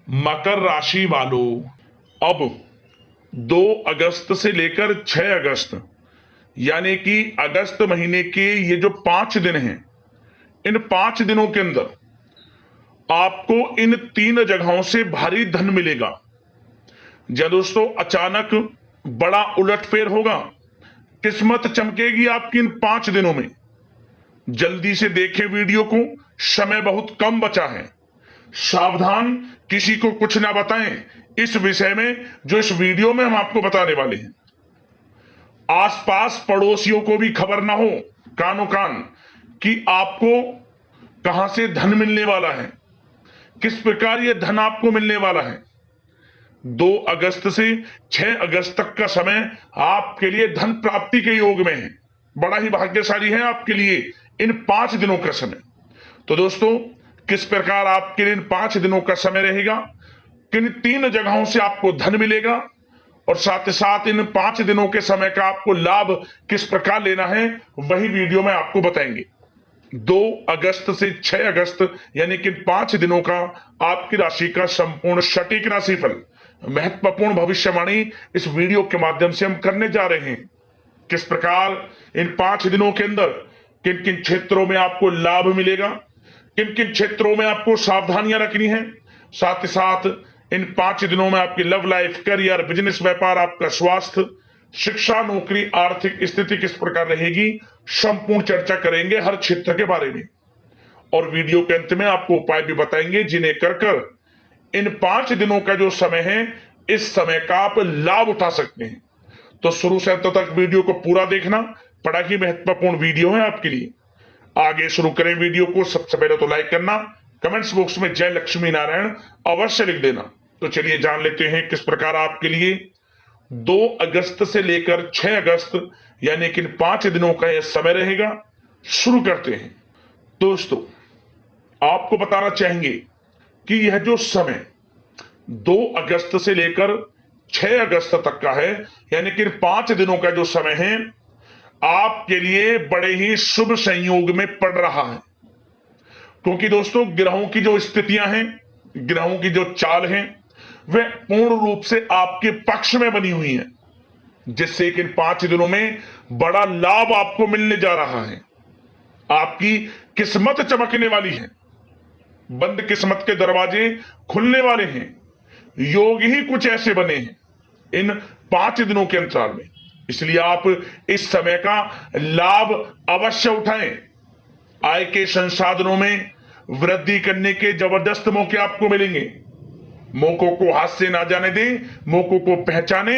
मकर राशि वालों, अब 2 अगस्त से लेकर 6 अगस्त यानी कि अगस्त महीने के ये जो 5 दिन हैं, इन 5 दिनों के अंदर आपको इन 3 जगहों से भारी धन मिलेगा। जब दोस्तों अचानक बड़ा उलटफेर होगा, किस्मत चमकेगी आपकी इन 5 दिनों में। जल्दी से देखें वीडियो को, समय बहुत कम बचा है। सावधान, किसी को कुछ ना बताएं इस विषय में जो इस वीडियो में हम आपको बताने वाले हैं। आसपास पड़ोसियों को भी खबर ना हो, कानो कान, कि आपको कहां से धन मिलने वाला है, किस प्रकार यह धन आपको मिलने वाला है। 2 अगस्त से 6 अगस्त तक का समय आपके लिए धन प्राप्ति के योग में है। बड़ा ही भाग्यशाली है आपके लिए इन 5 दिनों का समय। तो दोस्तों, किस प्रकार आपके लिए इन 5 दिनों का समय रहेगा, किन 3 जगहों से आपको धन मिलेगा, और साथ ही साथ इन 5 दिनों के समय का आपको लाभ किस प्रकार लेना है, वही वीडियो में आपको बताएंगे। 2 अगस्त से 6 अगस्त यानी कि 5 दिनों का आपकी राशि का संपूर्ण सटीक राशिफल, महत्वपूर्ण भविष्यवाणी इस वीडियो के माध्यम से हम करने जा रहे हैं। किस प्रकार इन 5 दिनों के अंदर किन किन क्षेत्रों में आपको लाभ मिलेगा, किन किन क्षेत्रों में आपको सावधानियां रखनी है, साथ ही साथ इन 5 दिनों में आपकी लव लाइफ, करियर, बिजनेस, व्यापार, आपका स्वास्थ्य, शिक्षा, नौकरी, आर्थिक स्थिति किस प्रकार रहेगी, संपूर्ण चर्चा करेंगे हर क्षेत्र के बारे में। और वीडियो के अंत में आपको उपाय भी बताएंगे जिन्हें कर इन 5 दिनों का जो समय है, इस समय का आप लाभ उठा सकते हैं। तो शुरू से अंत तक वीडियो को पूरा देखना, बड़ा ही महत्वपूर्ण वीडियो है आपके लिए। आगे शुरू करें वीडियो को। सबसे पहले तो लाइक करना, कमेंट्स बॉक्स में जय लक्ष्मी नारायण अवश्य लिख देना। तो चलिए जान लेते हैं किस प्रकार आपके लिए 2 अगस्त से लेकर 6 अगस्त यानी कि 5 दिनों का यह समय रहेगा। शुरू करते हैं। दोस्तों, आपको बताना चाहेंगे कि यह जो समय 2 अगस्त से लेकर 6 अगस्त तक का है, यानी कि 5 दिनों का जो समय है, आपके लिए बड़े ही शुभ संयोग में पड़ रहा है। क्योंकि दोस्तों, ग्रहों की जो स्थितियां हैं, ग्रहों की जो चाल है, वह पूर्ण रूप से आपके पक्ष में बनी हुई है, जिससे कि इन 5 दिनों में बड़ा लाभ आपको मिलने जा रहा है। आपकी किस्मत चमकने वाली है, बंद किस्मत के दरवाजे खुलने वाले हैं। योग ही कुछ ऐसे बने हैं इन 5 दिनों के अंतराल में, इसलिए आप इस समय का लाभ अवश्य उठाएं। आय के संसाधनों में वृद्धि करने के जबरदस्त मौके आपको मिलेंगे। मौकों को हाथ से ना जाने दें, मौकों को पहचाने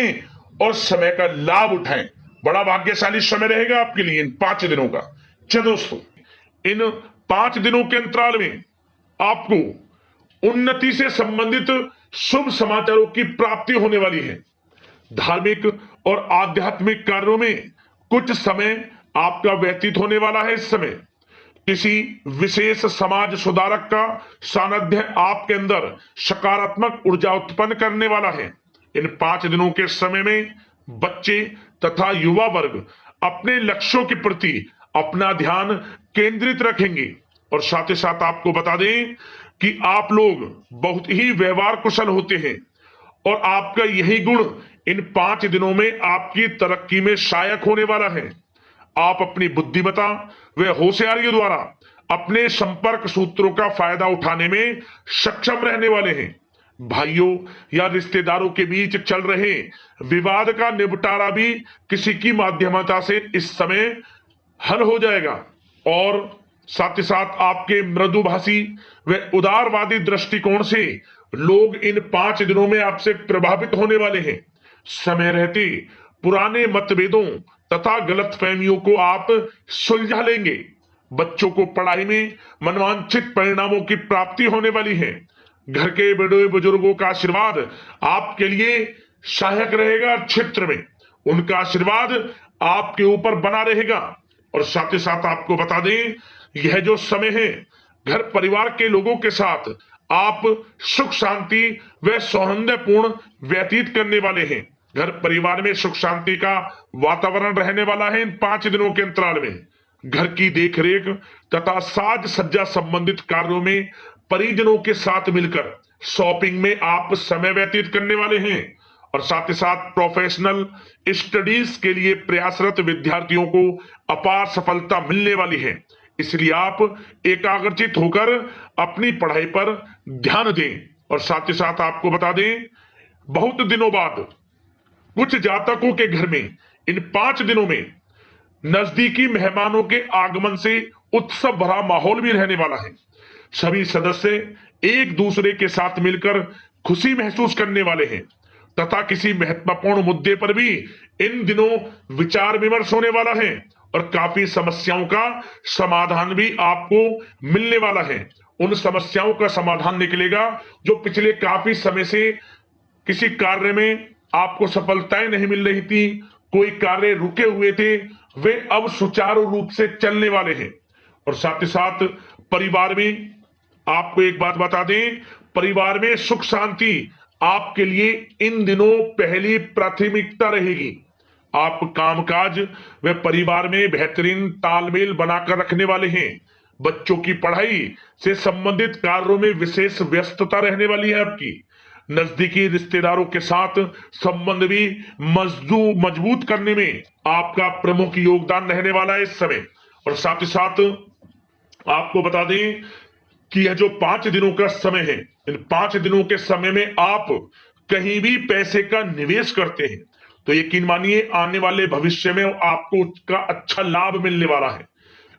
और समय का लाभ उठाएं। बड़ा भाग्यशाली समय रहेगा आपके लिए इन 5 दिनों का। चलो दोस्तों, इन 5 दिनों के अंतराल में आपको उन्नति से संबंधित शुभ समाचारों की प्राप्ति होने वाली है। धार्मिक और आध्यात्मिक कार्यों में कुछ समय आपका व्यतीत होने वाला है। इस समय किसी विशेष समाज सुधारक का सानिध्य आपके अंदर सकारात्मक ऊर्जा उत्पन्न करने वाला है। इन 5 दिनों के समय में बच्चे तथा युवा वर्ग अपने लक्ष्यों के प्रति अपना ध्यान केंद्रित रखेंगे। और साथ ही साथ आपको बता दें कि आप लोग बहुत ही व्यवहार कुशल होते हैं, और आपका यही गुण इन 5 दिनों में आपकी तरक्की में सहायक होने वाला है। आप अपनी बुद्धिमत्ता व होशियारी द्वारा अपने संपर्क सूत्रों का फायदा उठाने में सक्षम रहने वाले हैं। भाइयों या रिश्तेदारों के बीच चल रहे विवाद का निपटारा भी किसी की माध्यमता से इस समय हल हो जाएगा। और साथ ही साथ आपके मृदुभाषी व उदारवादी दृष्टिकोण से लोग इन 5 दिनों में आपसे प्रभावित होने वाले हैं। समय रहते पुराने मतभेदों तथा गलतफहमियों को आप सुलझा लेंगे। बच्चों को पढ़ाई में मनवांछित परिणामों की प्राप्ति होने वाली है। घर के बड़े बुजुर्गों का आशीर्वाद आपके लिए सहायक रहेगा। क्षेत्र में उनका आशीर्वाद आपके ऊपर बना रहेगा। और साथ ही साथ आपको बता दें, यह जो समय है, घर परिवार के लोगों के साथ आप सुख शांति व सौहार्दपूर्ण व्यतीत करने वाले हैं। घर परिवार में सुख शांति का वातावरण रहने वाला है इन 5 दिनों के अंतराल में। घर की देखरेख तथा साज सज्जा संबंधित कार्यों में परिजनों के साथ मिलकर शॉपिंग में आप समय व्यतीत करने वाले हैं और साथ ही साथ प्रोफेशनल स्टडीज के लिए प्रयासरत विद्यार्थियों को अपार सफलता मिलने वाली है। इसलिए आप एकाग्रचित होकर अपनी पढ़ाई पर ध्यान दें। और साथ ही साथ आपको बता दें, बहुत दिनों बाद कुछ जातकों के घर में इन 5 दिनों में नजदीकी मेहमानों के आगमन से उत्सव भरा माहौल भी रहने वाला है। सभी सदस्य एक दूसरे के साथ मिलकर खुशी महसूस करने वाले हैं तथा किसी महत्वपूर्ण मुद्दे पर भी इन दिनों विचार विमर्श होने वाला है और काफी समस्याओं का समाधान भी आपको मिलने वाला है। उन समस्याओं का समाधान निकलेगा जो पिछले काफी समय से किसी कार्य में आपको सफलताएं नहीं मिल रही थी, कोई कार्य रुके हुए थे, वे अब सुचारू रूप से चलने वाले हैं। और साथ ही साथ परिवार में आपको एक बात बता दें, परिवार में सुख शांति आपके लिए इन दिनों पहली प्राथमिकता रहेगी। आप कामकाज व परिवार में बेहतरीन तालमेल बनाकर रखने वाले हैं। बच्चों की पढ़ाई से संबंधित कार्यों में विशेष व्यस्तता रहने वाली है आपकी। नजदीकी रिश्तेदारों के साथ संबंध भी मजबूत करने में आपका प्रमुख योगदान रहने वाला है इस समय। और साथ ही साथ आपको बता दें कि यह जो 5 दिनों का समय है, इन 5 दिनों के समय में आप कहीं भी पैसे का निवेश करते हैं तो यकीन मानिए आने वाले भविष्य में आपको उसका अच्छा लाभ मिलने वाला है।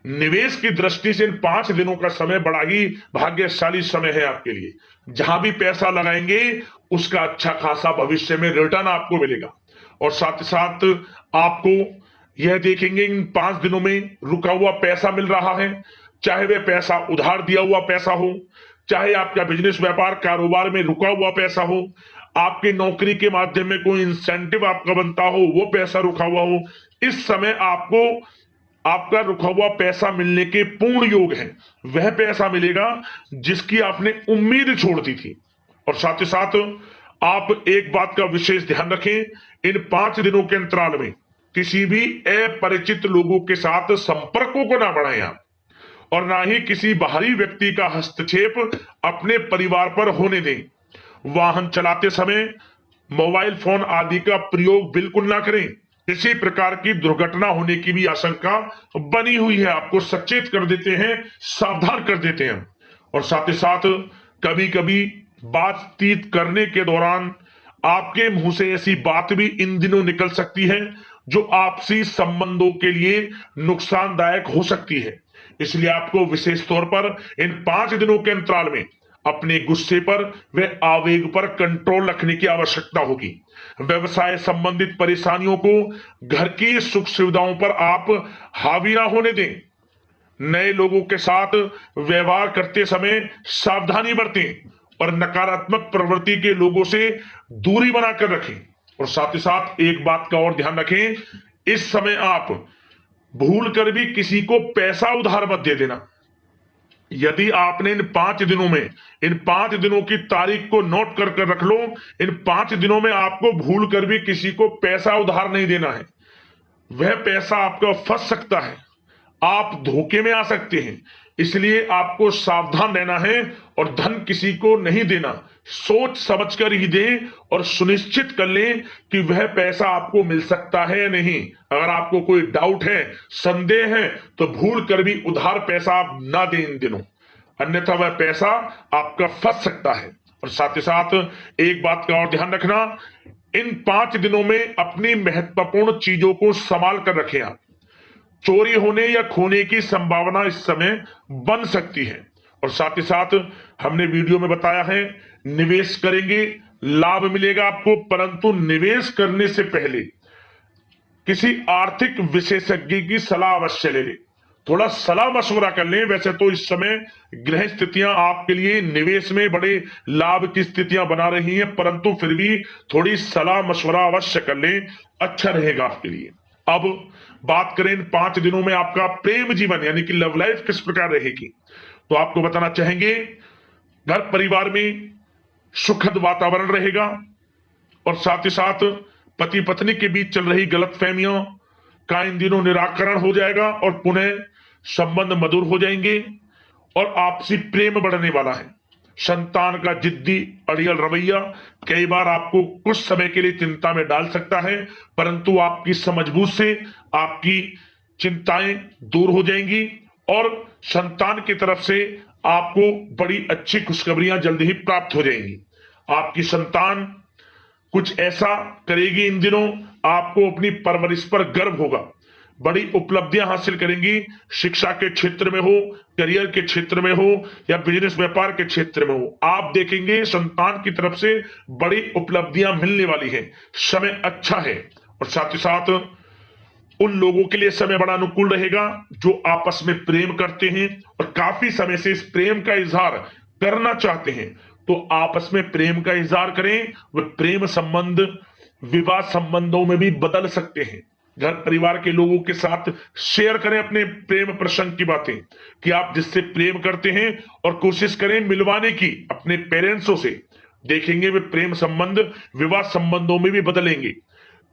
निवेश की दृष्टि से इन 5 दिनों का समय बड़ा ही भाग्यशाली समय है आपके लिए। जहां भी पैसा लगाएंगे उसका अच्छा खासा भविष्य में रिटर्न आपको मिलेगा। और साथ ही साथ आपको यह देखेंगे इन 5 दिनों में रुका हुआ पैसा मिल रहा है, चाहे वह पैसा उधार दिया हुआ पैसा हो, चाहे आपका बिजनेस व्यापार कारोबार में रुका हुआ पैसा हो, आपकी नौकरी के माध्यम में कोई इंसेंटिव आपका बनता हो, वो पैसा रुका हुआ हो। इस समय आपको आपका रुका हुआ पैसा मिलने के पूर्ण योग है। वह पैसा मिलेगा जिसकी आपने उम्मीद छोड़ दी थी। और साथ ही साथ आप एक बात का विशेष ध्यान रखें, इन 5 दिनों के अंतराल में किसी भी अपरिचित लोगों के साथ संपर्कों को ना बढ़ाएं आप, और ना ही किसी बाहरी व्यक्ति का हस्तक्षेप अपने परिवार पर होने दें। वाहन चलाते समय मोबाइल फोन आदि का प्रयोग बिल्कुल ना करें। किसी प्रकार की दुर्घटना होने की भी आशंका बनी हुई है, आपको सचेत कर देते हैं, सावधान कर देते हैं। और साथ ही साथ कभी कभी बातचीत करने के दौरान आपके मुंह से ऐसी बात भी इन दिनों निकल सकती है जो आपसी संबंधों के लिए नुकसानदायक हो सकती है। इसलिए आपको विशेष तौर पर इन 5 दिनों के अंतराल में अपने गुस्से पर व आवेग पर कंट्रोल रखने की आवश्यकता होगी। व्यवसाय संबंधित परेशानियों को घर की सुख सुविधाओं पर आप हावी ना होने दें। नए लोगों के साथ व्यवहार करते समय सावधानी बरतें और नकारात्मक प्रवृत्ति के लोगों से दूरी बनाकर रखें। और साथ ही साथ एक बात का और ध्यान रखें, इस समय आप भूल कर भी किसी को पैसा उधार मत दे देना। यदि आपने इन 5 दिनों में इन 5 दिनों की तारीख को नोट कर रख लो, इन 5 दिनों में आपको भूल कर भी किसी को पैसा उधार नहीं देना है। वह पैसा आपका फंस सकता है, आप धोखे में आ सकते हैं। इसलिए आपको सावधान रहना है और धन किसी को नहीं देना। सोच समझ कर ही दें और सुनिश्चित कर लें कि वह पैसा आपको मिल सकता है या नहीं। अगर आपको कोई डाउट है, संदेह है, तो भूल कर भी उधार पैसा आप ना दें इन दिनों, अन्यथा वह पैसा आपका फंस सकता है। और साथ ही साथ एक बात का और ध्यान रखना, इन 5 दिनों में अपनी महत्वपूर्ण चीजों को संभाल कर रखें आप। चोरी होने या खोने की संभावना इस समय बन सकती है। और साथ ही साथ हमने वीडियो में बताया है, निवेश करेंगे लाभ मिलेगा आपको, परंतु निवेश करने से पहले किसी आर्थिक विशेषज्ञ की सलाह अवश्य ले लें, थोड़ा सलाह मशवरा कर लें। वैसे तो इस समय ग्रह स्थितियां आपके लिए निवेश में बड़े लाभ की स्थितियां बना रही हैं, परंतु फिर भी थोड़ी सलाह मशवरा अवश्य कर लें, अच्छा रहेगा आपके लिए। अब बात करें इन 5 दिनों में आपका प्रेम जीवन यानी कि लव लाइफ किस प्रकार रहेगी, तो आपको बताना चाहेंगे, घर परिवार में सुखद वातावरण रहेगा और साथ ही साथ पति पत्नी के बीच चल रही गलतफहमियों का इन दिनों निराकरण हो जाएगा और पुनः संबंध मधुर हो जाएंगे और आपसी प्रेम बढ़ने वाला है। संतान का जिद्दी अड़ियल रवैया कई बार आपको कुछ समय के लिए चिंता में डाल सकता है, परंतु आपकी समझबूझ से आपकी चिंताएं दूर हो जाएंगी और संतान की तरफ से आपको बड़ी अच्छी खुशखबरियां जल्दी ही प्राप्त हो जाएंगी। आपकी संतान कुछ ऐसा करेगी इन दिनों, आपको अपनी परवरिश पर गर्व होगा। बड़ी उपलब्धियां हासिल करेंगी, शिक्षा के क्षेत्र में हो, करियर के क्षेत्र में हो या बिजनेस व्यापार के क्षेत्र में हो, आप देखेंगे संतान की तरफ से बड़ी उपलब्धियां मिलने वाली है। समय अच्छा है और साथ ही साथ उन लोगों के लिए समय बड़ा अनुकूल रहेगा जो आपस में प्रेम करते हैं और काफी समय से इस प्रेम का इजहार करना चाहते हैं, तो आपस में प्रेम का इजहार करें। वे प्रेम संबंध विवाह संबंधों में भी बदल सकते हैं। घर परिवार के लोगों के साथ शेयर करें अपने प्रेम प्रसंग की बातें कि आप जिससे प्रेम करते हैं और कोशिश करें मिलवाने की अपने पेरेंट्सों से। देखेंगे वे प्रेम संबंध विवाह संबंधों में भी बदलेंगे।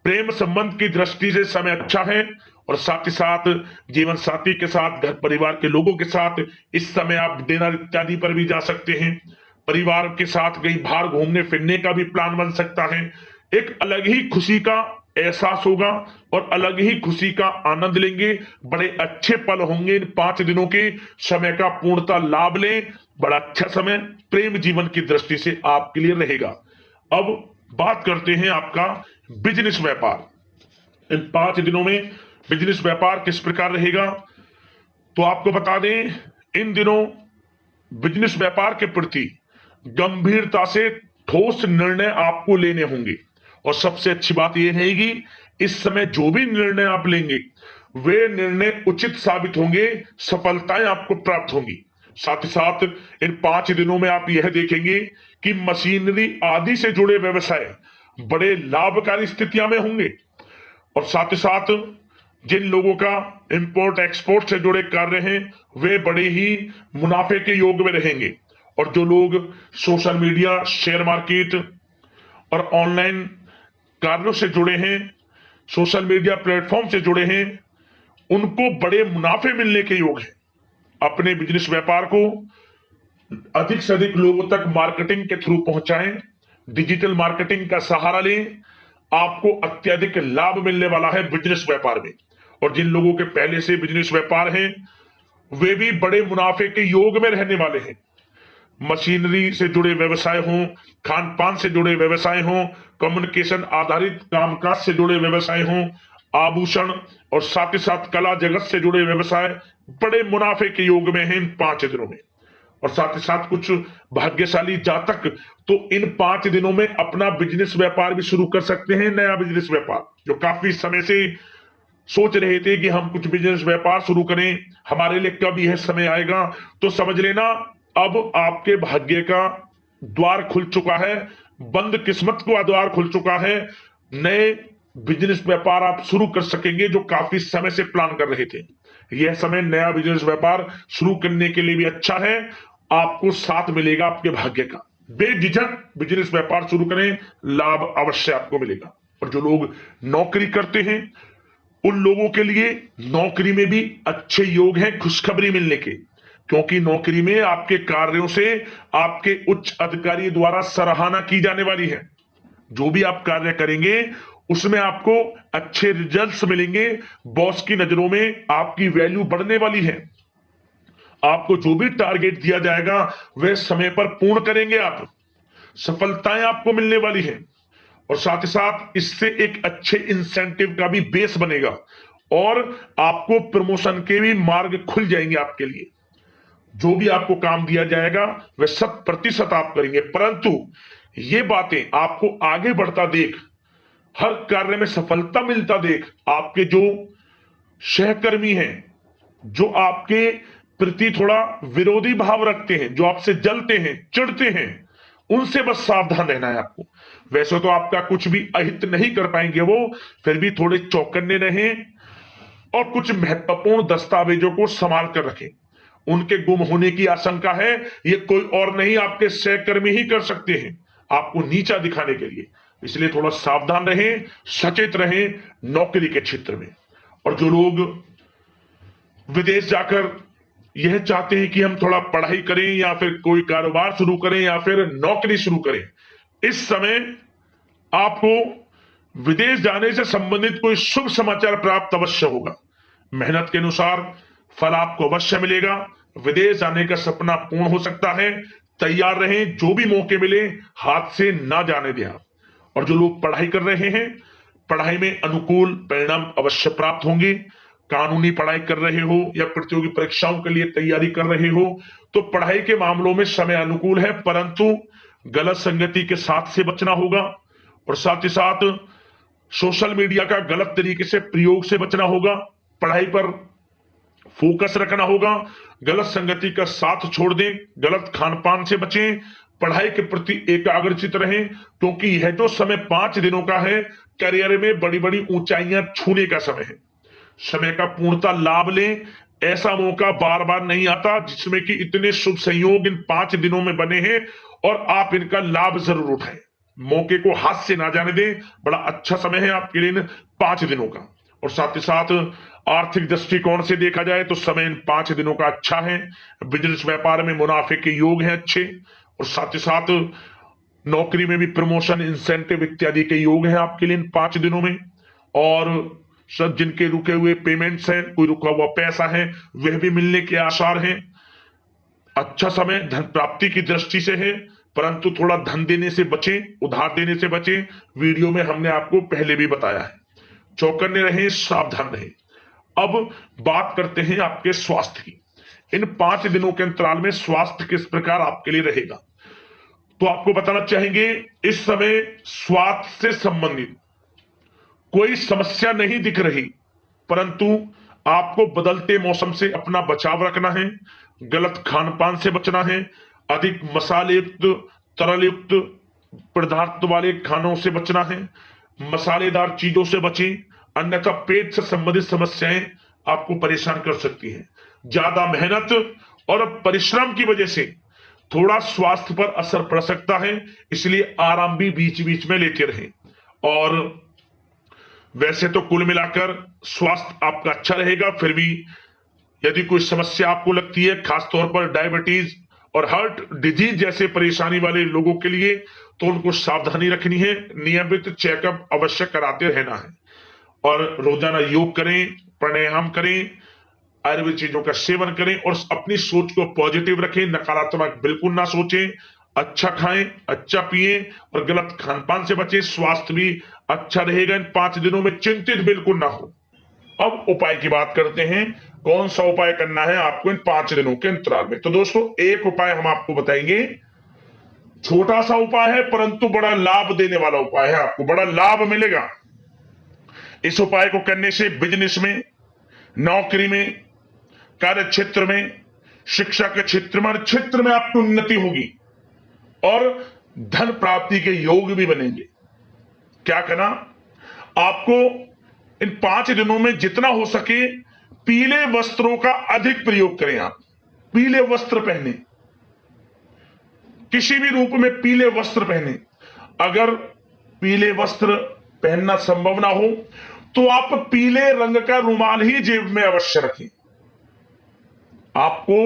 प्रेम संबंध की दृष्टि से समय अच्छा है और साथ ही साथ जीवन साथी के साथ, घर परिवार के लोगों के साथ इस समय आप डिनर इत्यादि पर भी जा सकते हैं। परिवार के साथ कहीं बाहर घूमने फिरने का भी प्लान बन सकता है। एक अलग ही खुशी का एहसास होगा और अलग ही खुशी का आनंद लेंगे। बड़े अच्छे पल होंगे इन 5 दिनों के, समय का पूर्णता लाभ लें। बड़ा अच्छा समय प्रेम जीवन की दृष्टि से आपके लिए रहेगा। अब बात करते हैं आपका बिजनेस व्यापार। इन 5 दिनों में बिजनेस व्यापार किस प्रकार रहेगा, तो आपको बता दें इन दिनों बिजनेस व्यापार के प्रति गंभीरता से ठोस निर्णय आपको लेने होंगे और सबसे अच्छी बात यह रहेगी इस समय जो भी निर्णय आप लेंगे वे निर्णय उचित साबित होंगे, सफलताएं आपको प्राप्त होंगी। साथ ही साथ इन 5 दिनों में आप यह देखेंगे कि मशीनरी आदि से जुड़े व्यवसाय बड़े लाभकारी स्थितियां में होंगे और साथ ही साथ जिन लोगों का इंपोर्ट एक्सपोर्ट से जुड़े कार्य हैं वे बड़े ही मुनाफे के योग में रहेंगे और जो लोग सोशल मीडिया, शेयर मार्केट और ऑनलाइन कार्यों से जुड़े हैं, सोशल मीडिया प्लेटफॉर्म से जुड़े हैं, उनको बड़े मुनाफे मिलने के योग हैं। अपने बिजनेस व्यापार को अधिक से अधिक लोगों तक मार्केटिंग के थ्रू पहुंचाएं, डिजिटल मार्केटिंग का सहारा लें। आपको अत्यधिक लाभ मिलने वाला है बिजनेस व्यापार में और जिन लोगों के पहले से बिजनेस व्यापार है वे भी बड़े मुनाफे के योग में रहने वाले हैं। मशीनरी से जुड़े व्यवसाय हों, खान पान से जुड़े व्यवसाय हों, कम्युनिकेशन आधारित कामकाज से जुड़े व्यवसाय हों, आभूषण और साथ ही साथ कला जगत से जुड़े व्यवसाय बड़े मुनाफे के योग में हैं इन 5 दिनों में। और साथ ही साथ कुछ भाग्यशाली जातक तो इन 5 दिनों में अपना बिजनेस व्यापार भी शुरू कर सकते हैं। नया बिजनेस व्यापार जो काफी समय से सोच रहे थे कि हम कुछ बिजनेस व्यापार शुरू करें, हमारे लिए कब यह समय आएगा, तो समझ लेना अब आपके भाग्य का द्वार खुल चुका है, बंद किस्मत का द्वार खुल चुका है। नए बिजनेस व्यापार आप शुरू कर सकेंगे जो काफी समय से प्लान कर रहे थे। यह समय नया बिजनेस व्यापार शुरू करने के लिए भी अच्छा है, आपको साथ मिलेगा आपके भाग्य का। बेझिझक बिजनेस व्यापार शुरू करें, लाभ अवश्य आपको मिलेगा। और जो लोग नौकरी करते हैं उन लोगों के लिए नौकरी में भी अच्छे योग हैं खुशखबरी मिलने के, क्योंकि नौकरी में आपके कार्यों से आपके उच्च अधिकारी द्वारा सराहना की जाने वाली है। जो भी आप कार्य करेंगे उसमें आपको अच्छे रिजल्ट्स मिलेंगे, बॉस की नजरों में आपकी वैल्यू बढ़ने वाली है। आपको जो भी टारगेट दिया जाएगा वह समय पर पूर्ण करेंगे आप, सफलताएं आपको मिलने वाली है और साथ ही साथ इससे एक अच्छे इंसेंटिव का भी बेस बनेगा और आपको प्रमोशन के भी मार्ग खुल जाएंगे आपके लिए। जो भी आपको काम दिया जाएगा वह 100% आप करेंगे, परंतु ये बातें आपको आगे बढ़ता देख, हर कार्य में सफलता मिलता देख आपके जो सहकर्मी हैं, जो आपके प्रति थोड़ा विरोधी भाव रखते हैं, जो आपसे जलते हैं, चिढ़ते हैं, उनसे बस सावधान रहना है आपको। वैसे तो आपका कुछ भी अहित नहीं कर पाएंगे वो, फिर भी थोड़े चौकन्ने रहें और कुछ महत्वपूर्ण दस्तावेजों को संभाल कर रखें। उनके गुम होने की आशंका है, ये कोई और नहीं आपके सहकर्मी ही कर सकते हैं आपको नीचा दिखाने के लिए। इसलिए थोड़ा सावधान रहें, सचेत रहें नौकरी के क्षेत्र में। और जो लोग विदेश जाकर यह चाहते हैं कि हम थोड़ा पढ़ाई करें या फिर कोई कारोबार शुरू करें या फिर नौकरी शुरू करें, इस समय आपको विदेश जाने से संबंधित कोई शुभ समाचार प्राप्त अवश्य होगा। मेहनत के अनुसार फल आपको अवश्य मिलेगा। विदेश जाने का सपना पूर्ण हो सकता है। तैयार रहें, जो भी मौके मिले हाथ से ना जाने दें आप। और जो लोग पढ़ाई कर रहे हैं, पढ़ाई में अनुकूल परिणाम अवश्य प्राप्त होंगे। कानूनी पढ़ाई कर रहे हो या प्रतियोगी परीक्षाओं के लिए तैयारी कर रहे हो तो पढ़ाई के मामलों में समय अनुकूल है, परंतु गलत संगति के साथ से बचना होगा और साथ ही साथ सोशल मीडिया का गलत तरीके से प्रयोग से बचना होगा। पढ़ाई पर फोकस रखना होगा। गलत संगति का साथ छोड़ दें, गलत खान पान से बचें, पढ़ाई के प्रति एकाग्रचित रहें, क्योंकि यह जो समय 5 दिनों का है, करियर में बड़ी बड़ी ऊंचाइयां छूने का समय है। समय का पूर्णता लाभ लें। ऐसा मौका बार बार नहीं आता जिसमें कि इतने शुभ संयोग इन 5 दिनों में बने हैं और आप इनका लाभ जरूर उठाएं। मौके को हाथ से ना जाने दें। बड़ा अच्छा समय है आपके लिए इन 5 दिनों का। और साथ ही साथ आर्थिक दृष्टिकोण से देखा जाए तो समय इन 5 दिनों का अच्छा है। बिजनेस व्यापार में मुनाफे के योग हैं अच्छे, और साथ ही साथ नौकरी में भी प्रमोशन, इंसेंटिव इत्यादि के योग हैं आपके लिए इन 5 दिनों में। और सब जिनके रुके हुए पेमेंट्स हैं, कोई रुका हुआ पैसा है, वह भी मिलने के आसार हैं। अच्छा समय धन प्राप्ति की दृष्टि से है, परंतु थोड़ा धन देने से बचें, उधार देने से बचें। वीडियो में हमने आपको पहले भी बताया है। चौकन्ने रहें, सावधान रहें। अब बात करते हैं आपके स्वास्थ्य की। इन 5 दिनों के अंतराल में स्वास्थ्य किस प्रकार आपके लिए रहेगा, तो आपको बताना चाहेंगे इस समय स्वास्थ्य से संबंधित कोई समस्या नहीं दिख रही, परंतु आपको बदलते मौसम से अपना बचाव रखना है। गलत खान पान से बचना है। अधिक मसाले युक्त, तरल युक्त पदार्थ वाले खानों से बचना है। मसालेदार चीजों से बचें, अन्यथा पेट से संबंधित समस्याएं आपको परेशान कर सकती हैं। ज्यादा मेहनत और परिश्रम की वजह से थोड़ा स्वास्थ्य पर असर पड़ सकता है, इसलिए आराम भी बीच बीच में लेते रहें। और वैसे तो कुल मिलाकर स्वास्थ्य आपका अच्छा रहेगा, फिर भी यदि कोई समस्या आपको लगती है, खासतौर पर डायबिटीज और हार्ट डिजीज जैसे परेशानी वाले लोगों के लिए, तो उनको सावधानी रखनी है। नियमित चेकअप अवश्य कराते रहना है और रोजाना योग करें, प्राणायाम करें, आयुर्वेद चीजों का सेवन करें और अपनी सोच को पॉजिटिव रखें। नकारात्मक बिल्कुल ना सोचें। अच्छा खाएं, अच्छा पिएं और गलत खान पान से बचें। स्वास्थ्य भी अच्छा रहेगा इन 5 दिनों में, चिंतित बिल्कुल ना हो। अब उपाय की बात करते हैं, कौन सा उपाय करना है आपको इन 5 दिनों के अंतराल में। तो दोस्तों, एक उपाय हम आपको बताएंगे, छोटा सा उपाय है परंतु बड़ा लाभ देने वाला उपाय है, आपको बड़ा लाभ मिलेगा। इस उपाय को करने से बिजनेस में, नौकरी में, कार्य क्षेत्र में, शिक्षा के क्षेत्र में, हर क्षेत्र में आपकी उन्नति होगी और धन प्राप्ति के योग भी बनेंगे। क्या करना, आपको इन 5 दिनों में जितना हो सके पीले वस्त्रों का अधिक प्रयोग करें। आप पीले वस्त्र पहने, किसी भी रूप में पीले वस्त्र पहने। अगर पीले वस्त्र पहनना संभव ना हो तो आप पीले रंग का रुमाल ही जेब में अवश्य रखें। आपको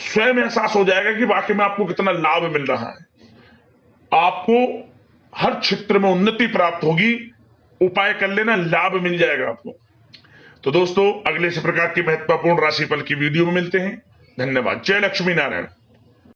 स्वयं एहसास हो जाएगा कि वाकई में आपको कितना लाभ मिल रहा है। आपको हर क्षेत्र में उन्नति प्राप्त होगी। उपाय कर लेना, लाभ मिल जाएगा आपको। तो दोस्तों, अगले इस प्रकार की महत्वपूर्ण राशिफल की वीडियो में मिलते हैं। धन्यवाद। जय लक्ष्मी नारायण।